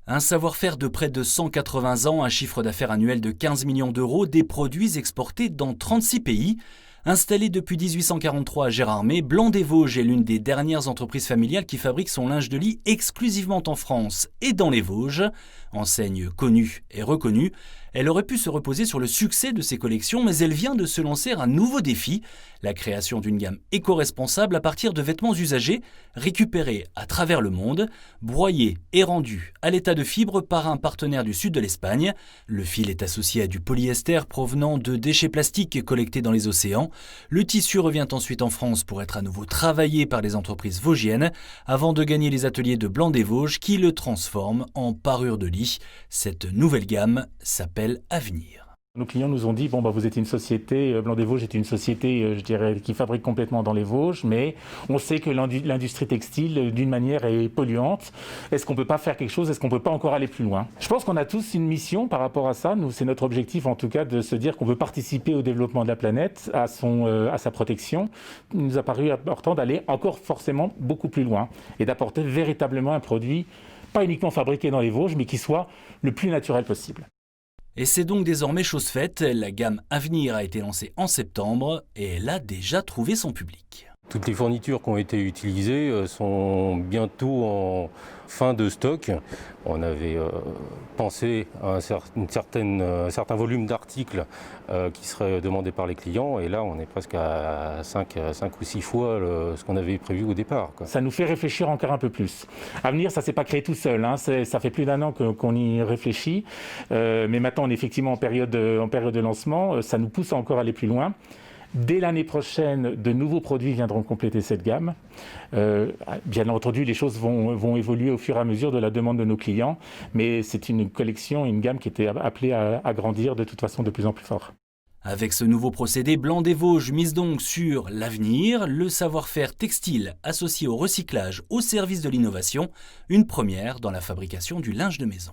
Un savoir-faire de près de 180 ans, un chiffre d'affaires annuel de 15 millions d'euros, des produits exportés dans 36 pays. Installé depuis 1843 à Gérardmer, Blanc-des-Vosges est l'une des dernières entreprises familiales qui fabrique son linge de lit exclusivement en France et dans les Vosges. Enseigne connue et reconnue, elle aurait pu se reposer sur le succès de ses collections, mais elle vient de se lancer un nouveau défi, la création d'une gamme éco-responsable à partir de vêtements usagés, récupérés à travers le monde, broyés et rendus à l'état de fibre par un partenaire du sud de l'Espagne. Le fil est associé à du polyester provenant de déchets plastiques collectés dans les océans. Le tissu revient ensuite en France pour être à nouveau travaillé par les entreprises vosgiennes avant de gagner les ateliers de Blanc-des-Vosges qui le transforment en parure de lit. Cette nouvelle gamme s'appelle Avenir. Nos clients nous ont dit, vous êtes une société, Blanc-des-Vosges est une société, je dirais, qui fabrique complètement dans les Vosges, mais on sait que l'industrie textile, d'une manière, est polluante. Est-ce qu'on ne peut pas faire quelque chose? Est-ce qu'on ne peut pas encore aller plus loin? Je pense qu'on a tous une mission par rapport à ça. Nous, c'est notre objectif, en tout cas, de se dire qu'on veut participer au développement de la planète, à sa protection. Il nous a paru important d'aller encore forcément beaucoup plus loin et d'apporter véritablement un produit, pas uniquement fabriqué dans les Vosges, mais qui soit le plus naturel possible. Et c'est donc désormais chose faite, la gamme Avenir a été lancée en septembre et elle a déjà trouvé son public. Toutes les fournitures qui ont été utilisées sont bientôt en fin de stock. On avait pensé à un certain volume d'articles qui seraient demandés par les clients et là on est presque à 5 ou 6 fois ce qu'on avait prévu au départ. Ça nous fait réfléchir encore un peu plus. Avenir, ça ne s'est pas créé tout seul, ça fait plus d'un an qu'on y réfléchit, mais maintenant on est effectivement en période de lancement, ça nous pousse encore à aller plus loin. Dès l'année prochaine, de nouveaux produits viendront compléter cette gamme. Bien entendu, les choses vont évoluer au fur et à mesure de la demande de nos clients, mais c'est une collection, une gamme qui était appelée à grandir de toute façon de plus en plus fort. Avec ce nouveau procédé, Blanc-des-Vosges mise donc sur l'avenir, le savoir-faire textile associé au recyclage au service de l'innovation, une première dans la fabrication du linge de maison.